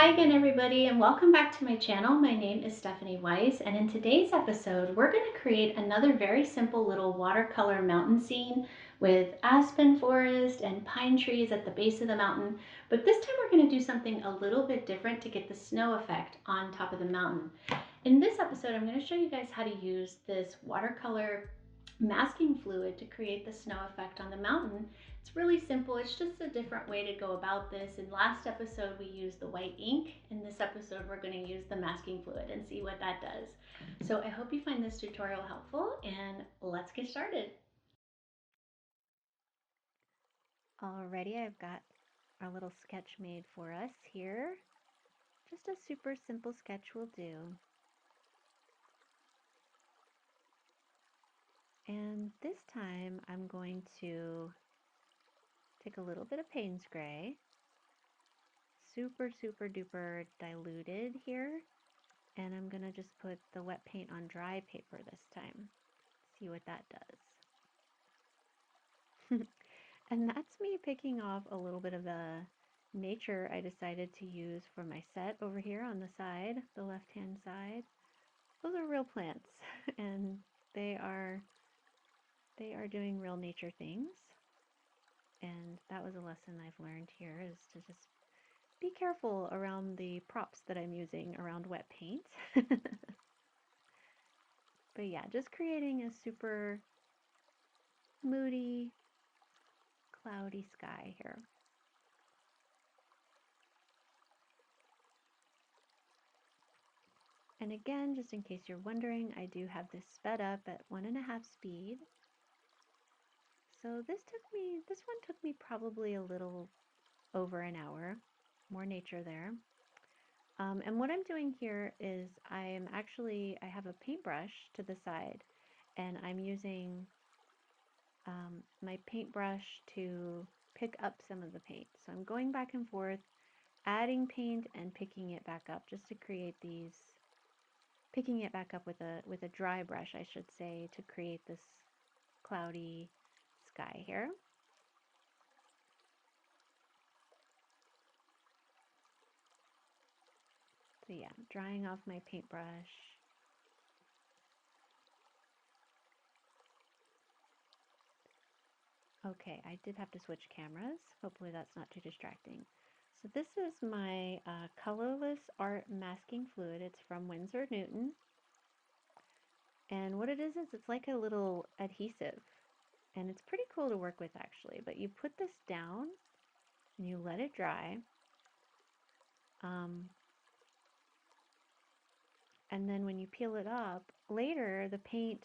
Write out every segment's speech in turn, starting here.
Hi again, everybody, and welcome back to my channel. My name is Stephanie Weiss, and in today's episode, we're going to create another very simple little watercolor mountain scene with aspen forest and pine trees at the base of the mountain. But this time we're going to do something a little bit different to get the snow effect on top of the mountain. In this episode, I'm going to show you guys how to use this watercolor masking fluid to create the snow effect on the mountain. It's really simple. It's just a different way to go about this. In last episode, we used the white ink. In this episode, we're going to use the masking fluid and see what that does. So I hope you find this tutorial helpful, and let's get started. Alrighty, I've got our little sketch made for us here. Just a super simple sketch will do. And this time I'm going to take a little bit of Payne's gray, super duper diluted here, and I'm gonna just put the wet paint on dry paper this time. See what that does. And that's me picking off a little bit of the nature I decided to use for my set over here on the side, the left-hand side. Those are real plants, and they are doing real nature things. And that was a lesson I've learned here, is to just be careful around the props that I'm using around wet paint. But yeah, just creating a super moody, cloudy sky here. And again, just in case you're wondering, I do have this sped up at 1.5 speed. So this one took me probably a little over an hour. More nature there. And what I'm doing here is I have a paintbrush to the side, and I'm using my paintbrush to pick up some of the paint. So I'm going back and forth, adding paint and picking it back up, just to create these, picking it back up with a dry brush, I should say, to create this cloudy sky here. So yeah, drying off my paintbrush. Okay, I did have to switch cameras. Hopefully that's not too distracting. So this is my colorless art masking fluid. It's from Winsor Newton. And what it is it's like a little adhesive. And it's pretty cool to work with, actually. But you put this down and you let it dry. And then when you peel it up, later the paint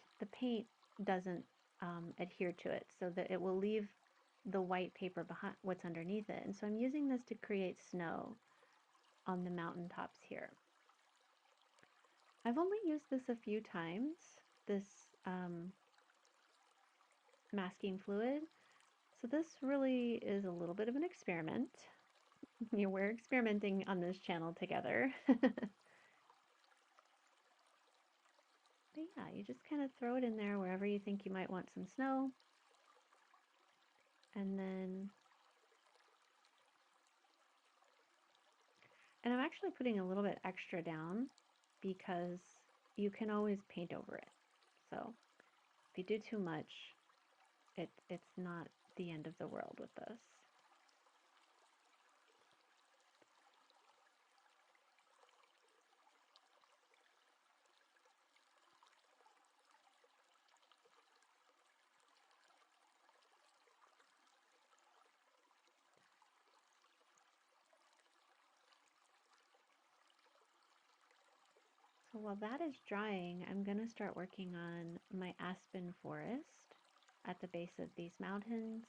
doesn't adhere to it, so that it will leave the white paper behind, what's underneath it. And so I'm using this to create snow on the mountaintops here. I've only used this a few times, this masking fluid. So this really is a little bit of an experiment. We're experimenting on this channel together. But yeah, you just kind of throw it in there wherever you think you might want some snow. And I'm actually putting a little bit extra down because you can always paint over it. So if you do too much, it's not the end of the world with this. So while that is drying, I'm going to start working on my aspen forest at the base of these mountains.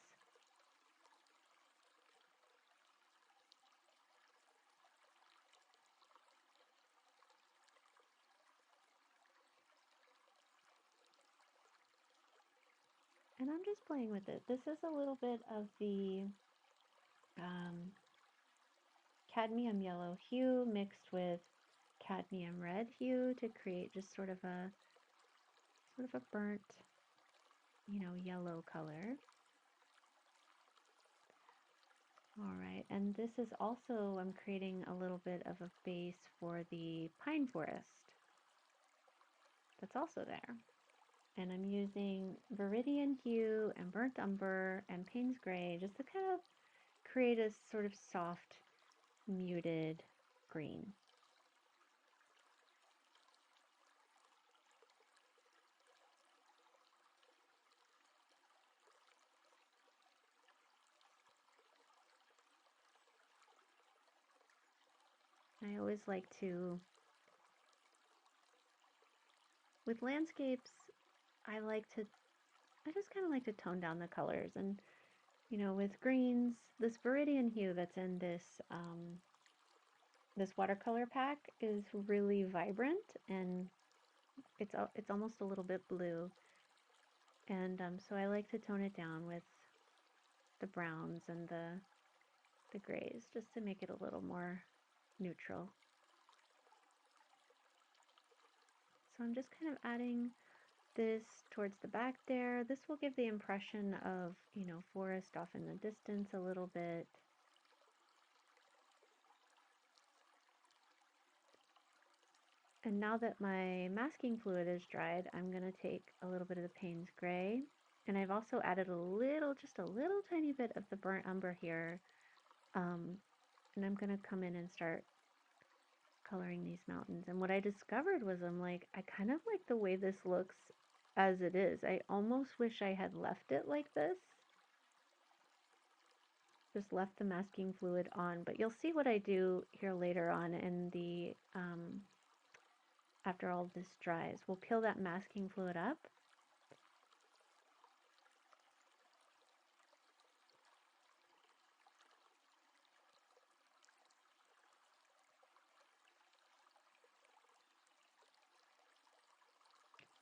And I'm just playing with it. This is a little bit of the Cadmium Yellow hue mixed with Cadmium Red hue to create just sort of a burnt, yellow color. All right, and this is also, I'm creating a little bit of a base for the pine forest that's also there. And I'm using Viridian Hue and Burnt Umber and Payne's Gray just to kind of create a sort of soft, muted green. I always like to, with landscapes, I just kind of like to tone down the colors. And, you know, with greens, this Viridian Hue that's in this watercolor pack is really vibrant, and it's almost a little bit blue. And so I like to tone it down with the browns and the grays just to make it a little more neutral. So I'm just kind of adding this towards the back there. This will give the impression of, you know, forest off in the distance a little bit. And now that my masking fluid is dried, I'm going to take a little bit of the Payne's Gray. And I've also added just a little tiny bit of the burnt umber here. And I'm going to come in and start coloring these mountains. And what I discovered was I kind of like the way this looks as it is. I almost wish I had left it like this. Just left the masking fluid on, but you'll see what I do here later on in the, after all this dries. We'll peel that masking fluid up.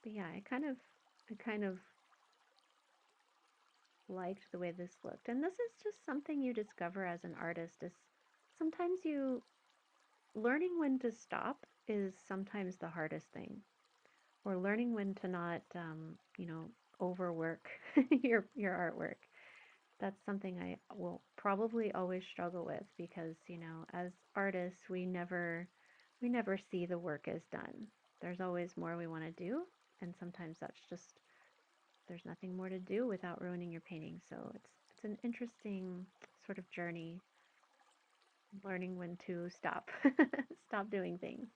But yeah, I kind of liked the way this looked. And this is just something you discover as an artist, is sometimes learning when to stop is sometimes the hardest thing. Or learning when to not, you know, overwork your artwork. That's something I will probably always struggle with because, you know, as artists, we never see the work as done. There's always more we want to do, and sometimes that's just, there's nothing more to do without ruining your painting. So it's an interesting sort of journey, learning when to stop stop doing things.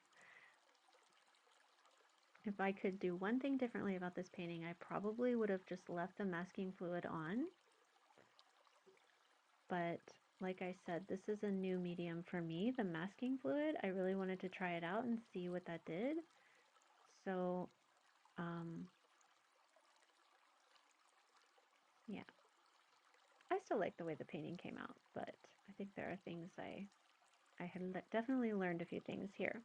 If I could do one thing differently about this painting, I probably would have just left the masking fluid on. But like I said, this is a new medium for me, the masking fluid. I really wanted to try it out and see what that did. So, yeah. I still like the way the painting came out, but I think there are things I had definitely learned a few things here.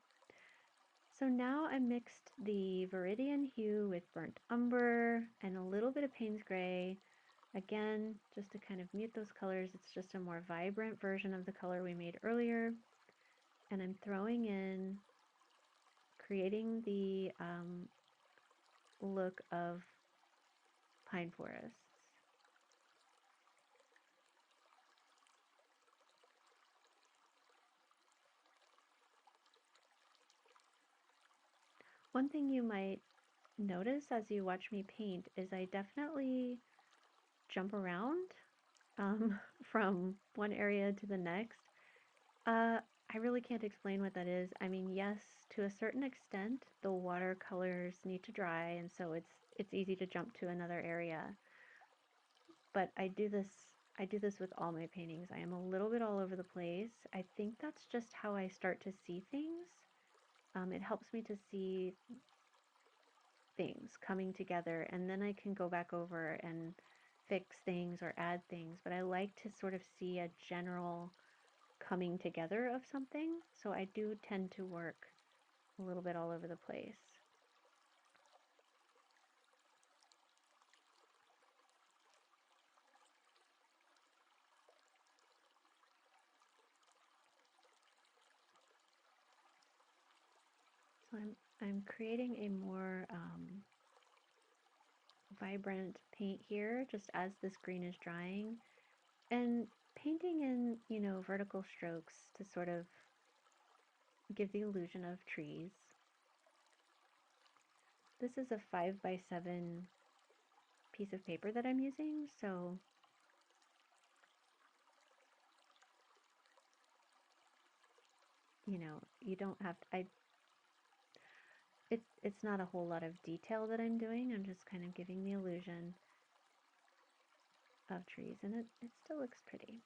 So now I mixed the Viridian Hue with Burnt Umber and a little bit of Payne's Gray. Again, just to kind of mute those colors. It's just a more vibrant version of the color we made earlier. And I'm throwing in, creating the look of pine forests. One thing you might notice as you watch me paint is I definitely jump around from one area to the next. I really can't explain what that is. I mean, yes, to a certain extent, the watercolors need to dry, and so it's easy to jump to another area. But I do this with all my paintings. I am a little bit all over the place. I think that's just how I start to see things. It helps me to see things coming together, and then I can go back over and fix things or add things. But I like to sort of see a general coming together of something, so I do tend to work a little bit all over the place. So I'm creating a more vibrant paint here just as this green is drying. And painting in, vertical strokes to sort of give the illusion of trees. This is a 5x7 piece of paper that I'm using, so you don't have to, it's not a whole lot of detail that I'm doing. I'm just kind of giving the illusion of trees, and it still looks pretty.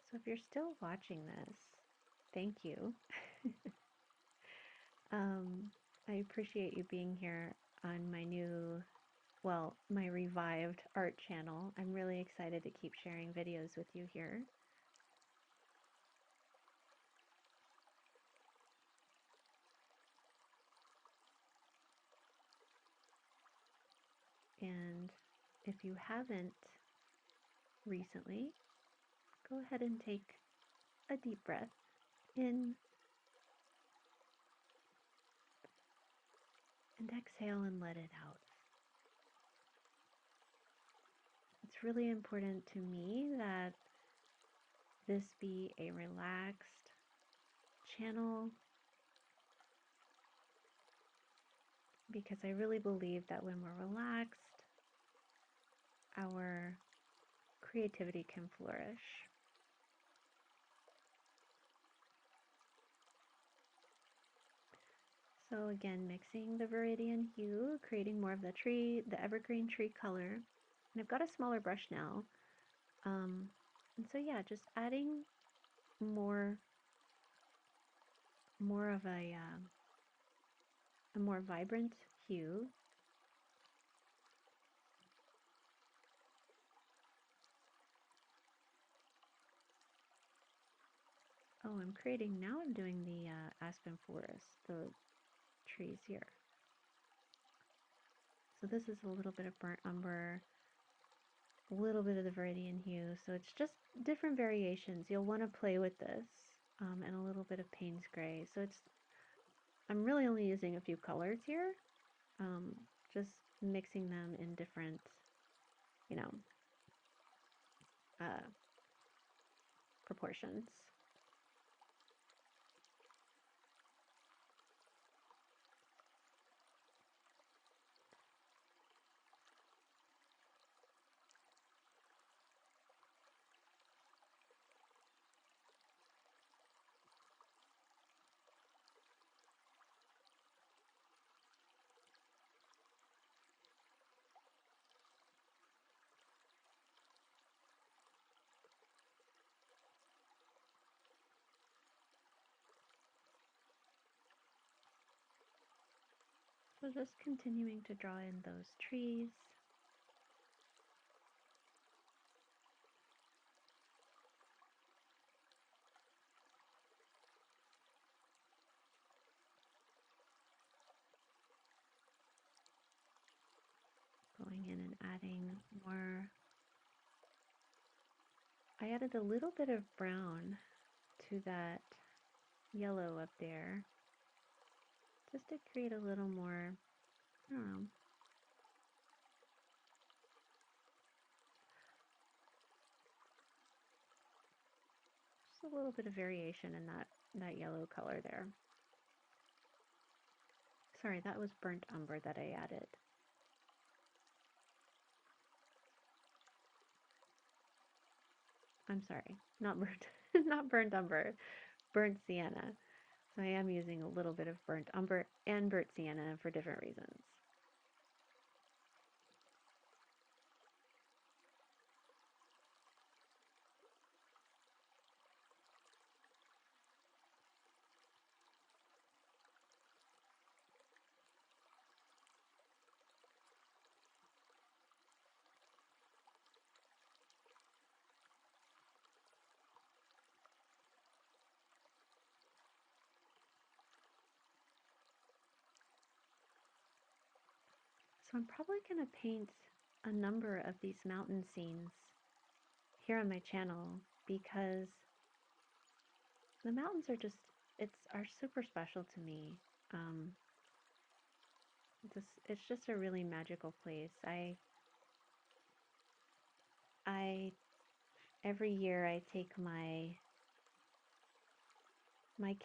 So if you're still watching this, thank you. I appreciate you being here on my my revived art channel. I'm really excited to keep sharing videos with you here. And if you haven't recently, go ahead and take a deep breath in and exhale and let it out. It's really important to me that this be a relaxed channel, because I really believe that when we're relaxed, our creativity can flourish. So again, mixing the Viridian Hue, creating more of the evergreen tree color. And I've got a smaller brush now. And so yeah, just adding more of a more vibrant hue. Oh, I'm doing the Aspen forest, the trees here. So this is a little bit of burnt umber, a little bit of the Viridian Hue. So it's just different variations. You'll want to play with this, and a little bit of Payne's gray. So I'm really only using a few colors here, just mixing them in different, uh, proportions. So just continuing to draw in those trees. Going in and adding more. I added a little bit of brown to that yellow up there, just to create a little more, I don't know, just a little bit of variation in that yellow color there. Sorry, that was burnt umber that I added. I'm sorry, not burnt, not burnt umber, burnt sienna. So I am using a little bit of burnt umber and burnt sienna for different reasons. So I'm probably going to paint a number of these mountain scenes here on my channel, because the mountains are super special to me. It's just a really magical place. I every year I take my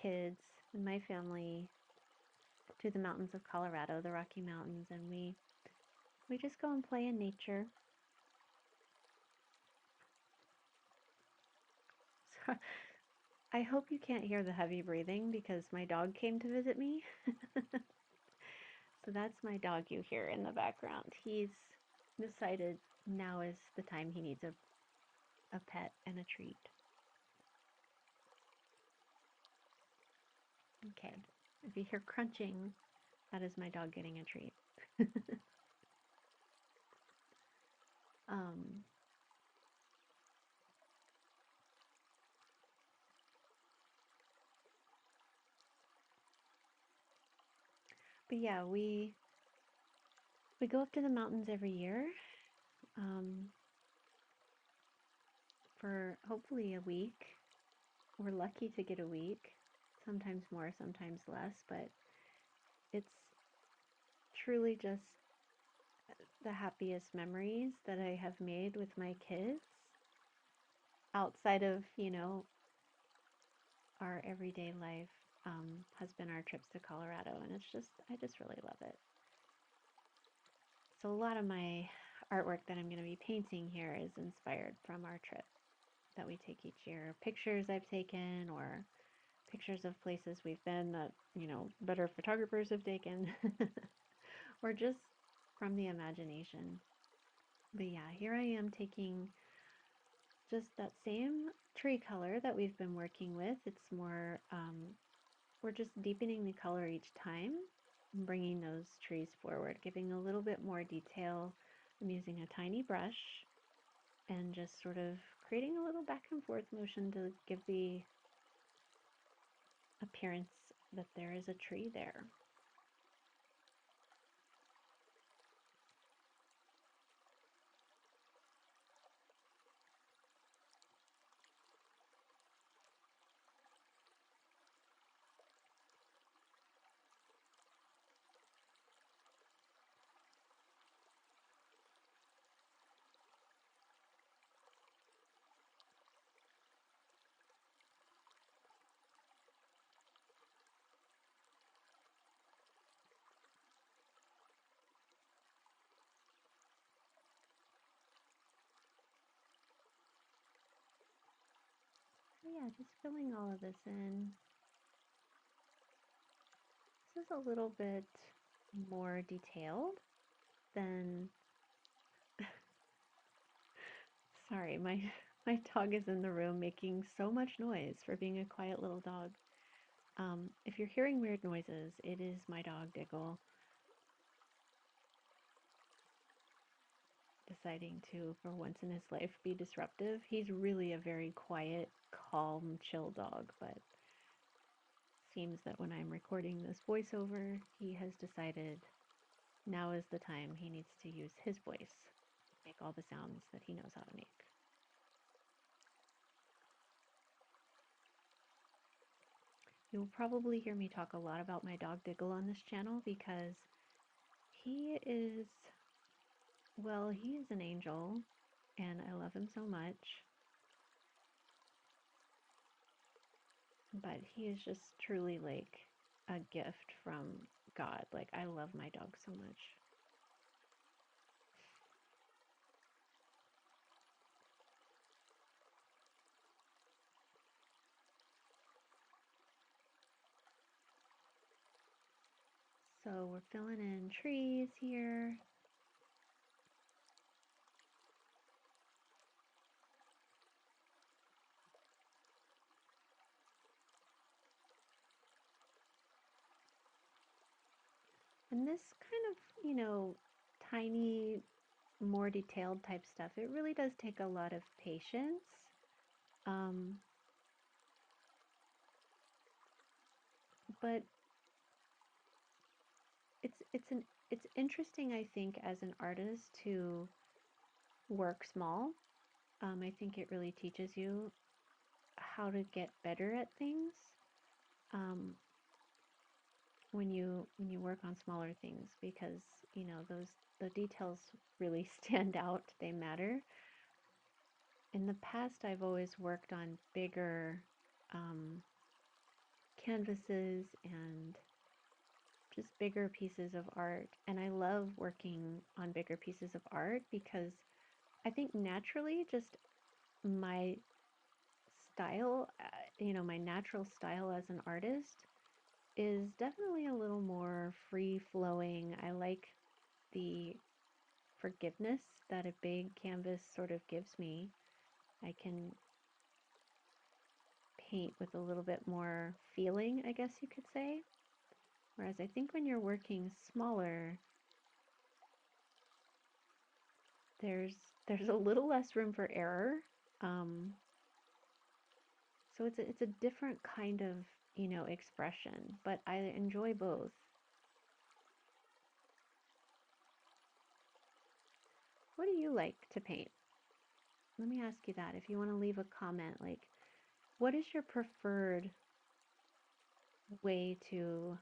kids and my family to the mountains of Colorado, the Rocky Mountains, and we just go and play in nature. So I hope you can't hear the heavy breathing because my dog came to visit me. So that's my dog you hear in the background. He's decided now is the time he needs a pet and a treat. Okay, if you hear crunching, that is my dog getting a treat. um, but yeah, we go up to the mountains every year um, for hopefully a week. We're lucky to get a week, sometimes more, sometimes less, but it's truly just the happiest memories that I have made with my kids outside of, our everyday life, has been our trips to Colorado. And I just really love it. So a lot of my artwork that I'm going to be painting here is inspired from our trip that we take each year. Pictures I've taken or pictures of places we've been that, better photographers have taken or just from the imagination. But yeah, here I am taking just that same tree color that we've been working with. It's more, we're just deepening the color each time and bringing those trees forward, giving a little bit more detail. I'm using a tiny brush and just sort of creating a little back and forth motion to give the appearance that there is a tree there. So yeah, just filling all of this in. This is a little bit more detailed than, sorry, my dog is in the room making so much noise for being a quiet little dog. If you're hearing weird noises, it is my dog Diggle deciding to, for once in his life, be disruptive. He's really a very quiet, calm, chill dog, but seems that when I'm recording this voiceover, he has decided now is the time he needs to use his voice, make all the sounds that he knows how to make. You'll probably hear me talk a lot about my dog Diggle on this channel because he is, well, he is an angel and I love him so much. But he is just truly like a gift from God. Like, I love my dog so much. So we're filling in trees here. And this kind of, tiny, more detailed type stuff, it really does take a lot of patience. Um, but it's interesting, I think, as an artist to work small. I think it really teaches you how to get better at things. Um, when you work on smaller things, because you know the details really stand out, they matter. In the past, I've always worked on bigger canvases and just bigger pieces of art, and I love working on bigger pieces of art because I think naturally just my style, you know, my natural style as an artist is definitely a little more free flowing. I like the forgiveness that a big canvas sort of gives me. I can paint with a little bit more feeling, I guess you could say. Whereas I think when you're working smaller, there's there's a little less room for error. Um, so it's a different kind of, you know, expression, but I enjoy both. What do you like to paint? Let me ask you that. If you want to leave a comment, like, what is your preferred way to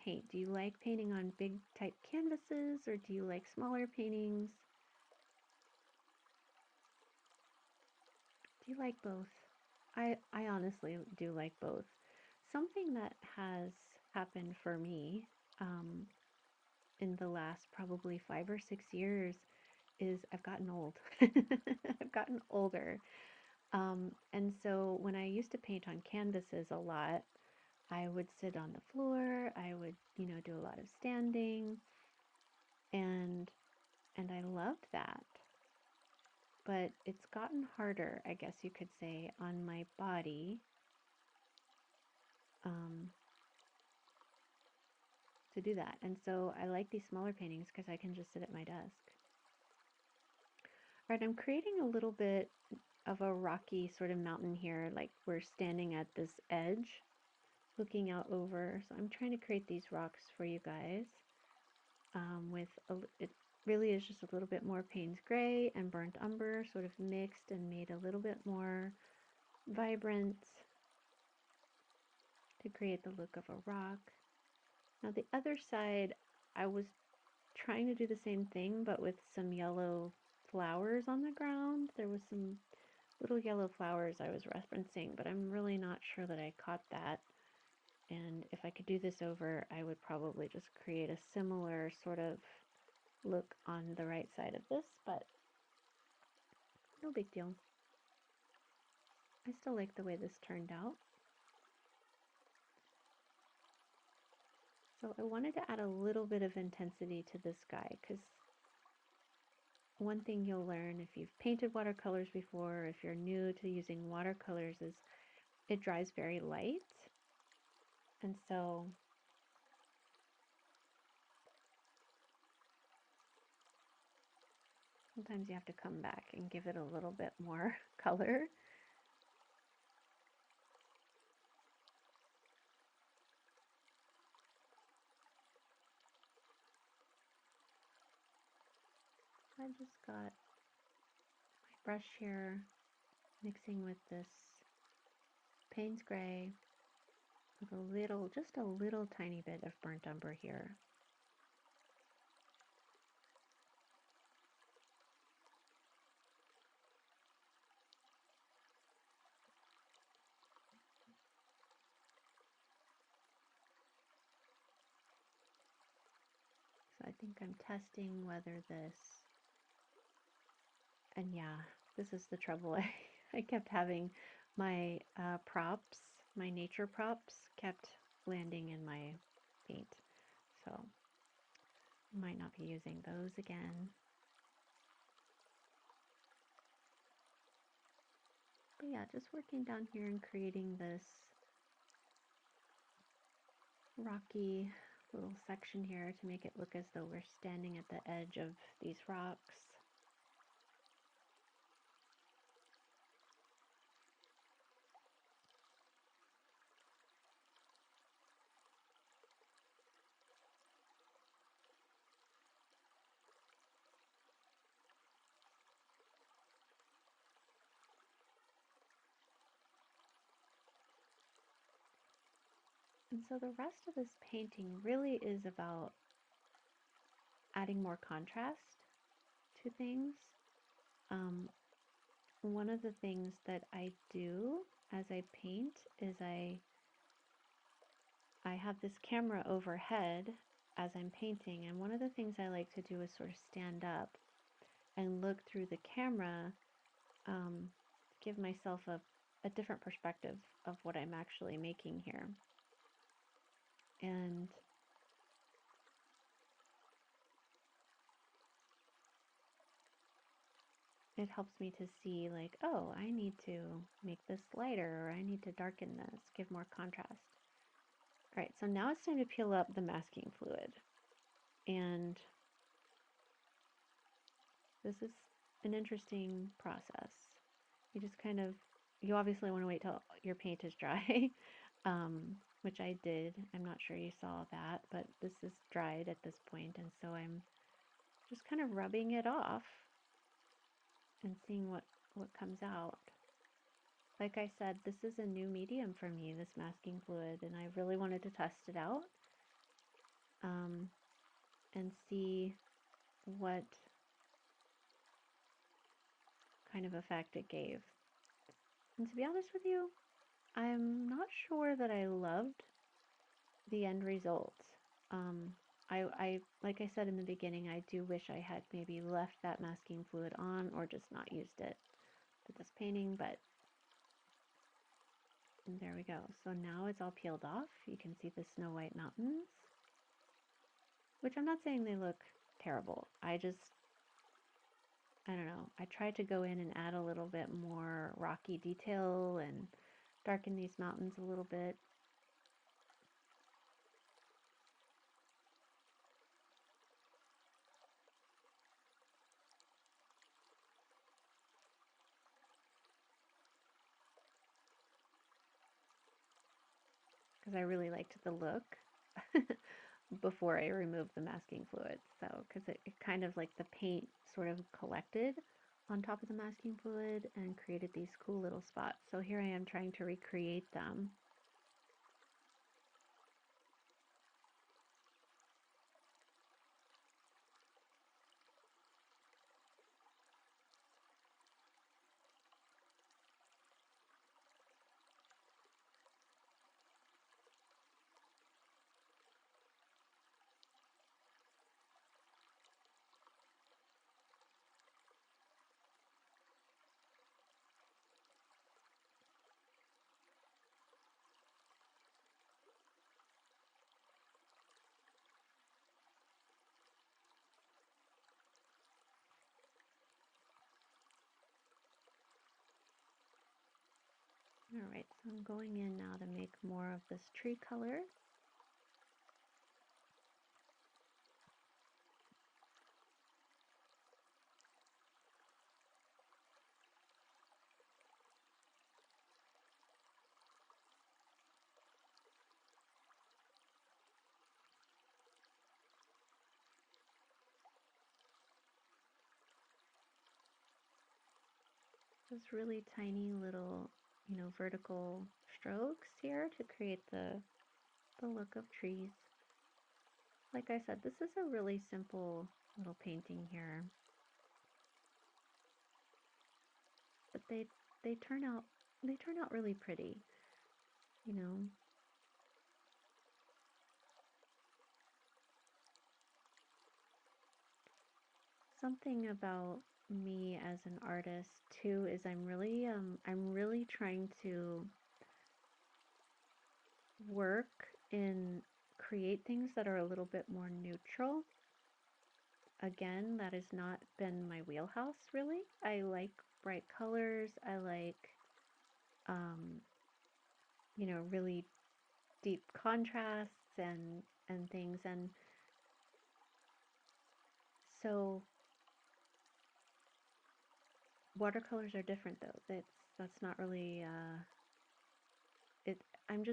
paint? Do you like painting on big type canvases, or do you like smaller paintings? Do you like both? I honestly do like both. Something that has happened for me in the last probably 5 or 6 years is I've gotten old. I've gotten older. And so when I used to paint on canvases a lot, I would sit on the floor, I would, you know, do a lot of standing, and I loved that. But it's gotten harder, I guess you could say, on my body um, to do that. And so I like these smaller paintings because I can just sit at my desk. All right, I'm creating a little bit of a rocky sort of mountain here, like we're standing at this edge looking out over. So I'm trying to create these rocks for you guys it really is just a little bit more Payne's gray and burnt umber sort of mixed and made a little bit more vibrant to create the look of a rock. Now the other side, I was trying to do the same thing, but with some yellow flowers on the ground. There was some little yellow flowers I was referencing, but I'm really not sure that I caught that. And if I could do this over, I would probably just create a similar sort of look on the right side of this, but no big deal. I still like the way this turned out. So I wanted to add a little bit of intensity to this guy, because one thing you'll learn if you've painted watercolors before, if you're new to using watercolors, is it dries very light. And so sometimes you have to come back and give it a little bit more color. I just got my brush here, mixing with this Payne's gray with a little, just a little tiny bit of burnt umber here. So I think I'm testing whether this, and yeah, this is the trouble. I kept having my props, my nature props, kept landing in my paint. So I might not be using those again. But yeah, just working down here and creating this rocky little section here to make it look as though we're standing at the edge of these rocks. And so the rest of this painting really is about adding more contrast to things. One of the things that I do as I paint is I have this camera overhead as I'm painting, and one of the things I like to do is sort of stand up and look through the camera, give myself a different perspective of what I'm actually making here. And it helps me to see, like, oh, I need to make this lighter, or I need to darken this, give more contrast. All right, so now it's time to peel up the masking fluid. And this is an interesting process. You just kind of, you obviously want to wait till your paint is dry, which I did. I'm not sure you saw that, but this is dried at this point, and so I'm just kind of rubbing it off and seeing what comes out. Like I said, this is a new medium for me, this masking fluid, and I really wanted to test it out, and see what kind of effect it gave. And to be honest with you, I'm not sure that I loved the end result. I like I said in the beginning, I do wish I had maybe left that masking fluid on or just not used it for this painting, but there we go. So now it's all peeled off. You can see the Snow White Mountains, which I'm not saying they look terrible. I don't know. I tried to go in and add a little bit more rocky detail and darken these mountains a little bit. Because I really liked the look before I removed the masking fluid. So, because it kind of like the paint sort of collected on top of the masking fluid and created these cool little spots. So here I am trying to recreate them. All right, so I'm going in now to make more of this tree color. Just really tiny little, vertical strokes here to create the look of trees. Like I said, this is a really simple little painting here, but they turn out really pretty, you know. Something about me as an artist too is I'm really trying to work and create things that are a little bit more neutral. Again, that has not been my wheelhouse really. I like bright colors. I like um, really deep contrasts and things, and so watercolors are different though. That's not really it. I'm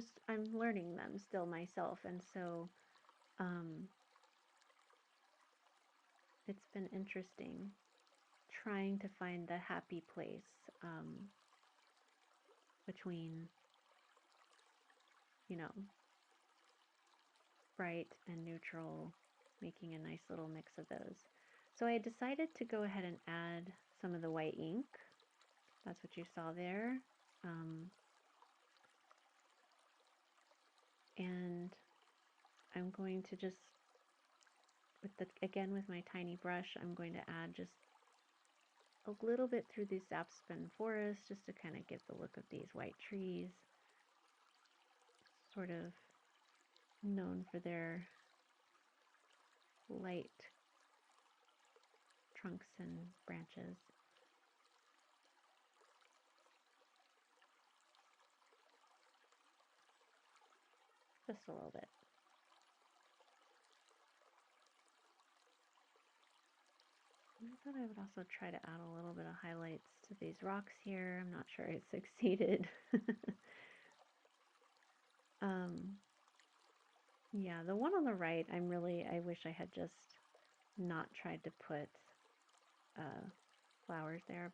learning them still myself, and so um, it's been interesting trying to find the happy place between, you know, bright and neutral, making a nice little mix of those. So I decided to go ahead and add some of the white ink. That's what you saw there. And I'm going to just, again with my tiny brush, I'm going to add just a little bit through this Aspen forest just to kind of get the look of these white trees, sort of known for their light trunks and branches. Just a little bit. I thought I would also try to add a little bit of highlights to these rocks here. I'm not sure I succeeded. Yeah, the one on the right, I wish I had just not tried to put flowers there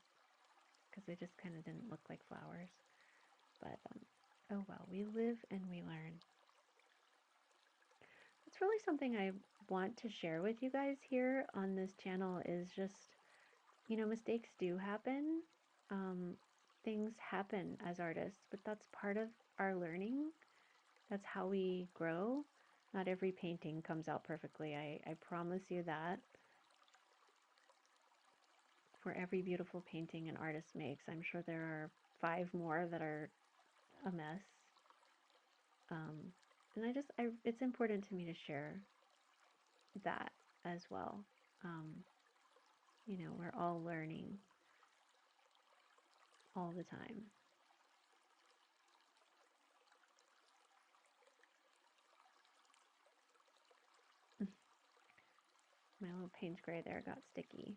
because they just kind of didn't look like flowers. But oh well, we live and we learn. It's really something I want to share with you guys here on this channel is just, mistakes do happen. Things happen as artists, but that's part of our learning. That's how we grow. Not every painting comes out perfectly. I promise you that. For every beautiful painting an artist makes, I'm sure there are 5 more that are a mess. And it's important to me to share that as well. We're all learning all the time. My little Payne's gray there got sticky.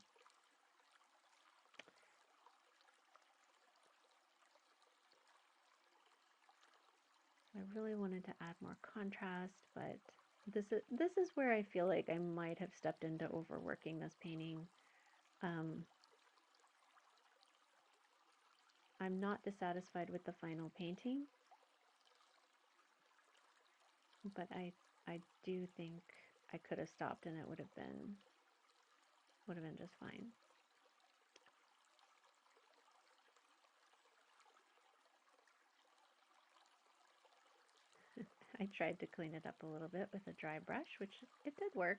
I really wanted to add more contrast, but this is where I feel like I might have stepped into overworking this painting. I'm not dissatisfied with the final painting, but I do think I could have stopped and it would have been just fine. I tried to clean it up a little bit with a dry brush, which it did work.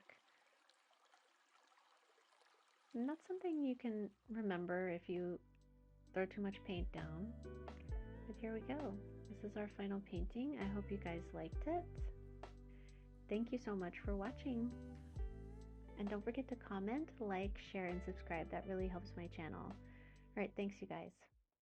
And that's something you can remember if you throw too much paint down. But here we go. This is our final painting. I hope you guys liked it. Thank you so much for watching. And don't forget to comment, like, share, and subscribe. That really helps my channel. All right, thanks you guys.